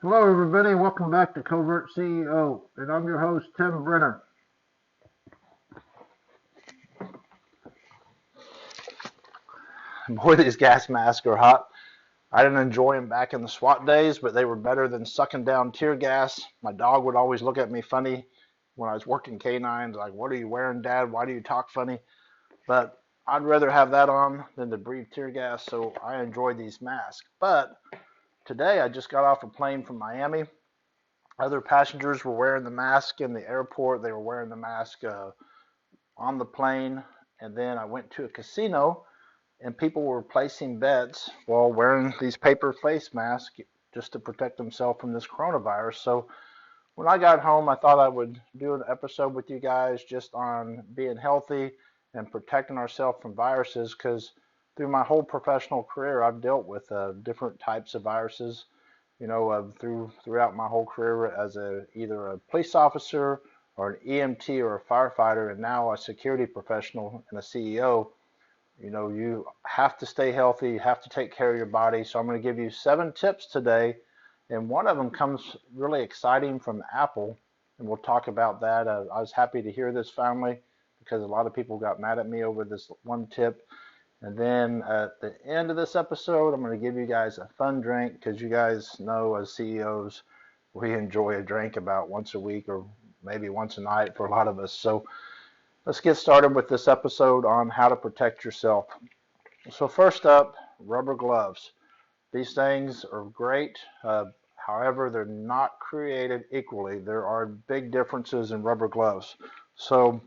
Hello, everybody. Welcome back to Covert CEO, and I'm your host, Tim Brenner. Boy, these gas masks are hot. I didn't enjoy them back in the SWAT days, but they were better than sucking down tear gas. My dog would always look at me funny when I was working canines, like, "What are you wearing, Dad? Why do you talk funny?" But I'd rather have that on than to breathe tear gas, so I enjoy these masks. But today I just got off a plane from Miami. Other passengers were wearing the mask in the airport. They were wearing the mask on the plane. And then I went to a casino and people were placing bets while wearing these paper face masks just to protect themselves from this coronavirus. So when I got home, I thought I would do an episode with you guys just on being healthy and protecting ourselves from viruses because through my whole professional career, I've dealt with different types of viruses. Throughout my whole career as either a police officer or an EMT or a firefighter, and now a security professional and a CEO. You have to stay healthy. You have to take care of your body. So I'm going to give you 7 tips today. And one of them comes really exciting from Apple. And we'll talk about that. I was happy to hear this finally because a lot of people got mad at me over this one tip. And then at the end of this episode, I'm going to give you guys a fun drink because you guys know as CEOs, we enjoy a drink about once a week or maybe once a night for a lot of us. So let's get started with this episode on how to protect yourself. So first up, rubber gloves. These things are great. However, they're not created equally. There are big differences in rubber gloves. So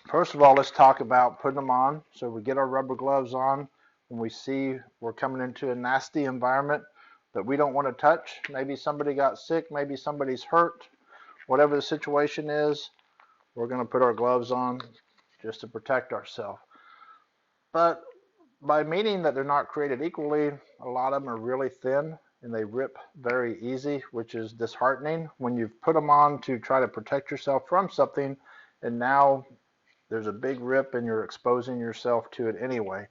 first of all, let's talk about putting them on. So we get our rubber gloves on when we see we're coming into a nasty environment that we don't want to touch. Maybe somebody got sick, maybe somebody's hurt. Whatever the situation is, we're going to put our gloves on just to protect ourselves. But by meaning that they're not created equally, a lot of them are really thin and they rip very easy, which is disheartening when you've put them on to try to protect yourself from something and now there's a big rip and you're exposing yourself to it anyway.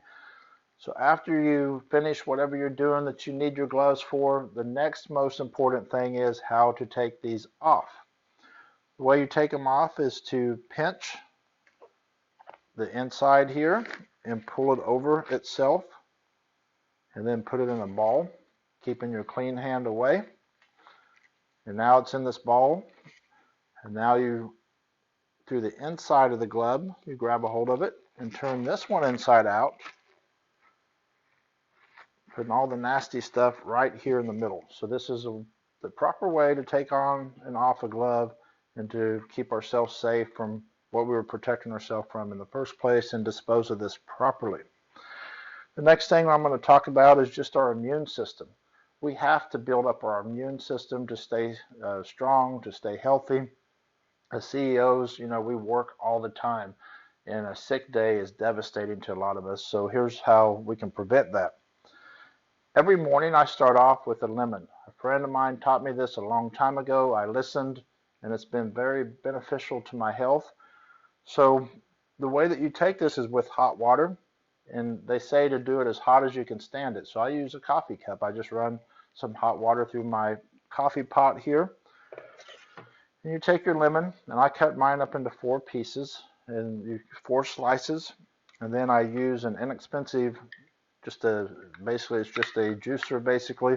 So after you finish whatever you're doing that you need your gloves for, the next most important thing is how to take these off. The way you take them off is to pinch the inside here and pull it over itself and then put it in a ball, keeping your clean hand away. And now it's in this ball. And now through the inside of the glove, you grab a hold of it and turn this one inside out, putting all the nasty stuff right here in the middle. So this is the proper way to take on and off a glove and to keep ourselves safe from what we were protecting ourselves from in the first place and dispose of this properly. The next thing I'm going to talk about is just our immune system. We have to build up our immune system to stay strong, to stay healthy. As CEOs, we work all the time, and a sick day is devastating to a lot of us. So here's how we can prevent that. Every morning I start off with a lemon. A friend of mine taught me this a long time ago. I listened, and it's been very beneficial to my health. So the way that you take this is with hot water, and they say to do it as hot as you can stand it. So I use a coffee cup. I just run some hot water through my coffee pot here. And you take your lemon, and I cut mine up into 4 pieces and 4 slices. And then I use an inexpensive, basically it's just a juicer basically.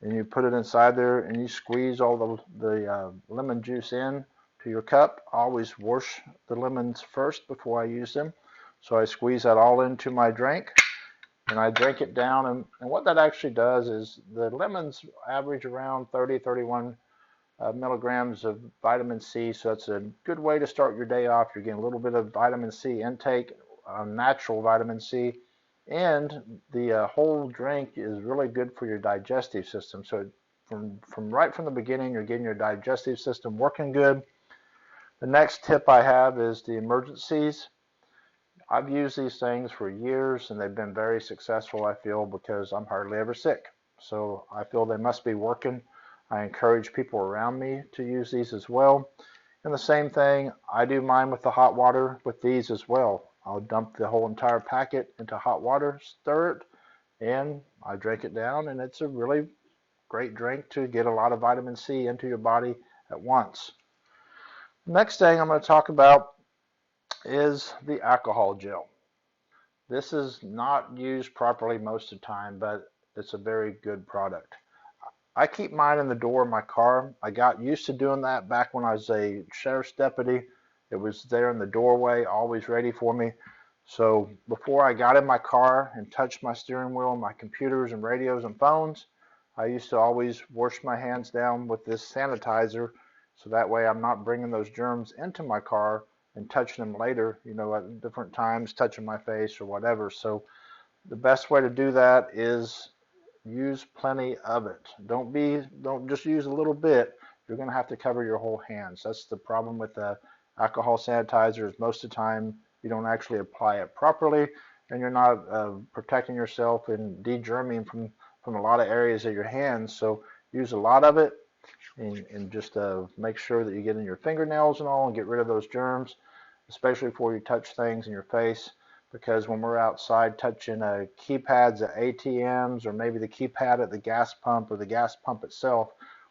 And you put it inside there and you squeeze all the lemon juice in to your cup. I always wash the lemons first before I use them. So I squeeze that all into my drink and I drink it down. And what that actually does is the lemons average around 30, 31 milligrams of vitamin C. So that's a good way to start your day off. You're getting a little bit of vitamin C intake, natural vitamin C. And the whole drink is really good for your digestive system. So from right from the beginning, you're getting your digestive system working good. The next tip I have is the emergencies. I've used these things for years and they've been very successful, I feel, because I'm hardly ever sick. So I feel they must be working. I encourage people around me to use these as well. And the same thing, I do mine with the hot water with these as well. I'll dump the whole entire packet into hot water, stir it, and I drink it down, and it's a really great drink to get a lot of vitamin C into your body at once. Next thing I'm going to talk about is the alcohol gel. This is not used properly most of the time, but it's a very good product. I keep mine in the door of my car. I got used to doing that back when I was a sheriff's deputy. It was there in the doorway, always ready for me. So before I got in my car and touched my steering wheel and my computers and radios and phones, I used to always wash my hands down with this sanitizer, so that way I'm not bringing those germs into my car and touching them later, at different times, touching my face or whatever. So the best way to do that is use plenty of it. Don't just use a little bit. You're going to have to cover your whole hands. That's the problem with the alcohol sanitizer, is most of the time you don't actually apply it properly, and you're not protecting yourself and de-germing from a lot of areas of your hands. So use a lot of it, and just make sure that you get in your fingernails and all and get rid of those germs, especially before you touch things in your face. Because when we're outside touching keypads at ATMs, or maybe the keypad at the gas pump or the gas pump itself,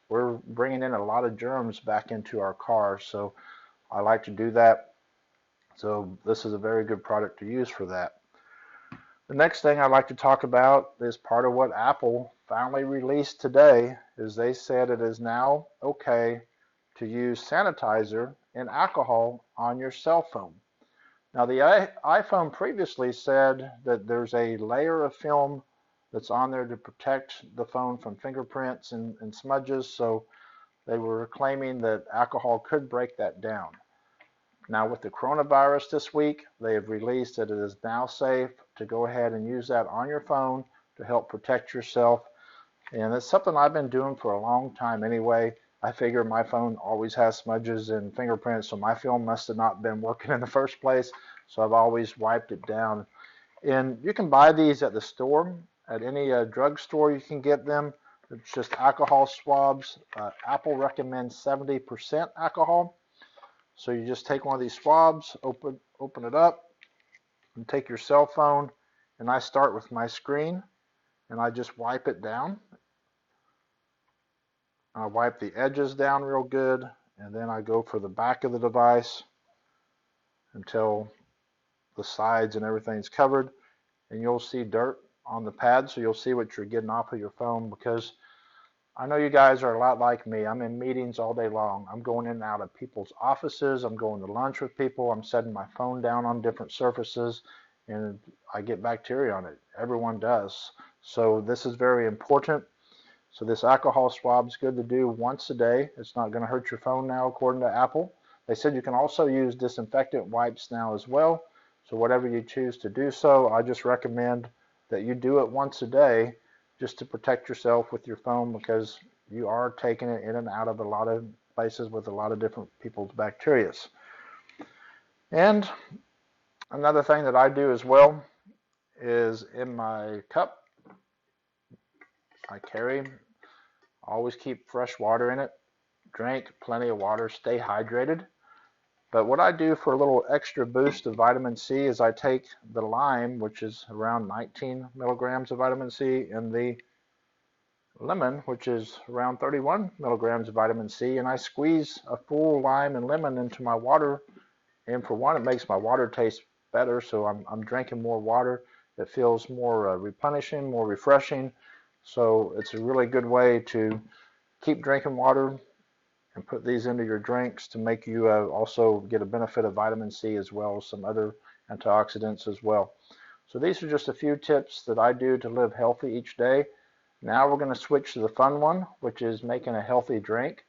we're bringing in a lot of germs back into our car. So I like to do that. So this is a very good product to use for that. The next thing I'd like to talk about is part of what Apple finally released today. Is they said it is now okay to use sanitizer and alcohol on your cell phone. Now, the iPhone previously said that there's a layer of film that's on there to protect the phone from fingerprints and smudges, so they were claiming that alcohol could break that down. Now, with the coronavirus this week, they have released that it is now safe to go ahead and use that on your phone to help protect yourself. And it's something I've been doing for a long time anyway. I figure my phone always has smudges and fingerprints, so my film must have not been working in the first place. So I've always wiped it down. And you can buy these at the store. At any drugstore you can get them. It's just alcohol swabs. Apple recommends 70% alcohol. So you just take one of these swabs, open it up, and take your cell phone. And I start with my screen, and I just wipe it down. I wipe the edges down real good, and then I go for the back of the device until the sides and everything's covered. And you'll see dirt on the pad, so you'll see what you're getting off of your phone, because I know you guys are a lot like me. I'm in meetings all day long. I'm going in and out of people's offices. I'm going to lunch with people. I'm setting my phone down on different surfaces, and I get bacteria on it. Everyone does. So this is very important. So this alcohol swab is good to do once a day. It's not going to hurt your phone now, according to Apple. They said you can also use disinfectant wipes now as well. So whatever you choose to do so, I just recommend that you do it once a day just to protect yourself with your phone, because you are taking it in and out of a lot of places with a lot of different people's bacteria. And another thing that I do as well is in my cup, I always keep fresh water in it. Drink plenty of water, stay hydrated. But what I do for a little extra boost of vitamin C is I take the lime, which is around 19 milligrams of vitamin C, and the lemon, which is around 31 milligrams of vitamin C, and I squeeze a full lime and lemon into my water. And for one, it makes my water taste better, so I'm drinking more water. It feels more replenishing, more refreshing. So it's a really good way to keep drinking water and put these into your drinks to make you also get a benefit of vitamin C as well as some other antioxidants as well. So these are just a few tips that I do to live healthy each day. Now we're going to switch to the fun one, which is making a healthy drink.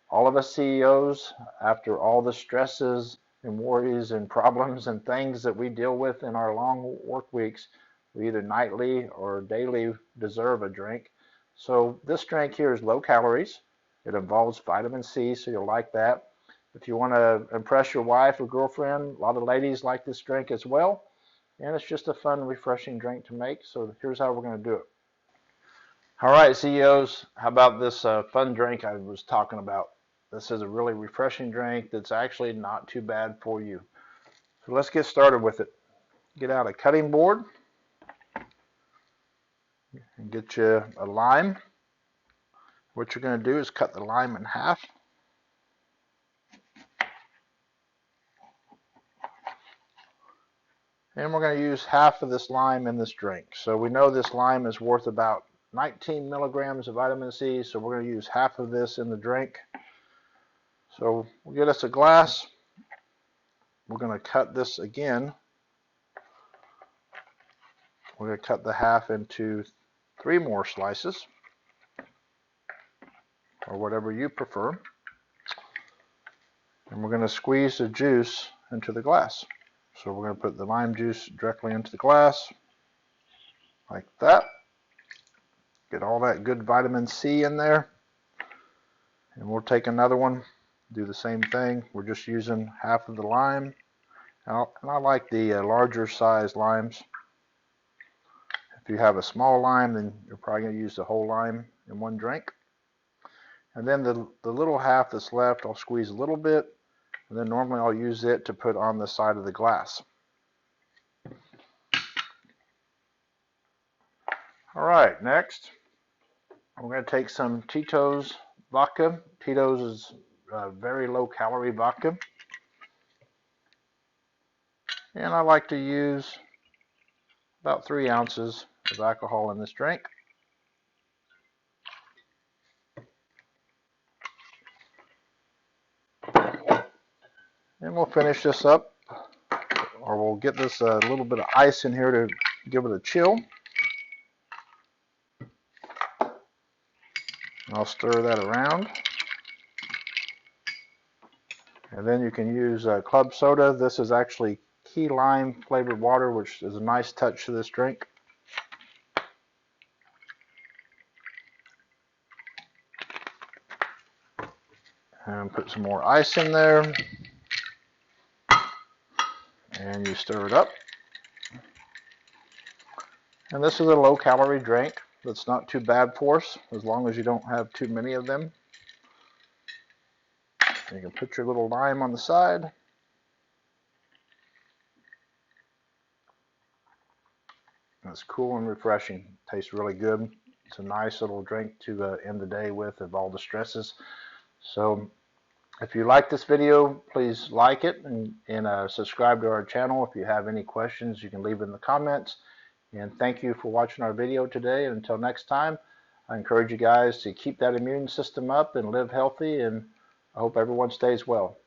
All of us CEOs, after all the stresses and worries and problems and things that we deal with in our long work weeks, we either nightly or daily deserve a drink. So this drink here is low calories. It involves vitamin C, so you'll like that. If you want to impress your wife or girlfriend, a lot of ladies like this drink as well. And it's just a fun, refreshing drink to make. So here's how we're going to do it. All right, CEOs, how about this fun drink I was talking about? This is a really refreshing drink that's actually not too bad for you. So let's get started with it. Get out a cutting board and get you a lime. What you're going to do is cut the lime in half. And we're going to use half of this lime in this drink. So we know this lime is worth about 19 milligrams of vitamin C, so we're going to use half of this in the drink. So we'll get us a glass. We're going to cut this again. We're going to cut the half into 3 more slices, or whatever you prefer. And we're going to squeeze the juice into the glass. So we're going to put the lime juice directly into the glass, like that. Get all that good vitamin C in there. And we'll take another one, do the same thing. We're just using half of the lime. And I like the larger size limes. If you have a small lime, then you're probably going to use the whole lime in one drink. And then the little half that's left, I'll squeeze a little bit. And then normally I'll use it to put on the side of the glass. All right, next, I'm going to take some Tito's vodka. Tito's is very low calorie vodka. And I like to use about 3 ounces of alcohol in this drink. And we'll finish this up, or we'll get this a little bit of ice in here to give it a chill. I'll stir that around. And then you can use club soda. This is actually key lime flavored water, which is a nice touch to this drink. And put some more ice in there. And you stir it up. And this is a low calorie drink that's not too bad for us, as long as you don't have too many of them. You can put your little lime on the side. It's cool and refreshing. Tastes really good. It's a nice little drink to end the day with of all the stresses. So if you like this video, please like it and subscribe to our channel. If you have any questions, you can leave in the comments. And thank you for watching our video today. And until next time, I encourage you guys to keep that immune system up and live healthy. And I hope everyone stays well.